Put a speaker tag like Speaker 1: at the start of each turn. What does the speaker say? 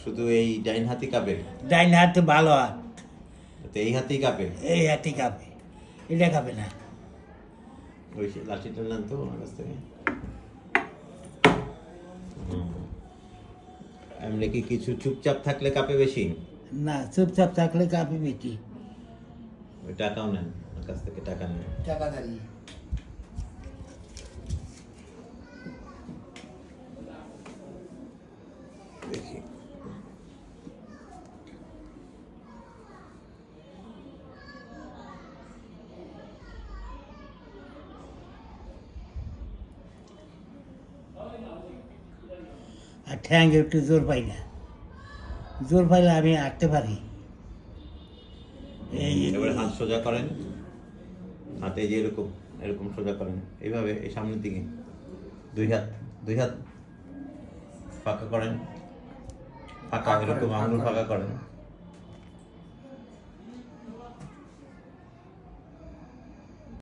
Speaker 1: শুধু এই ডাইন হাতই কাঁপে?
Speaker 2: ডাইন হাতে ভালো হাত,
Speaker 1: এই হাতেই কাঁপে?
Speaker 2: এই হাতে কাঁপে, এটা কাঁপে না।
Speaker 1: ওই লাঠিটা নেন তো আমার কাছ থেকে। এমনি কি কিছু চুপচাপ থাকলে কাঁপে বেশি?
Speaker 2: না, চুপচাপ থাকলে কাঁপে বেশি।
Speaker 1: ওই টাকাও নেন আমার কাছ থেকে, টাকা নেন।
Speaker 2: টাকা দাঁড়িয়ে
Speaker 1: দেখি।
Speaker 2: আর ঠ্যাং একটু জোর পাই না, জোর পাইলে আমি হাঁটতে পারি।
Speaker 1: এবারে হাত সোজা করেন, হাতে যে এরকম এরকম সোজা করেন, এইভাবে এই সামনের দিকে দুই হাত ফাঁকা করেন, ফাঁকা এরকম আঙুল ফাঁকা করেন।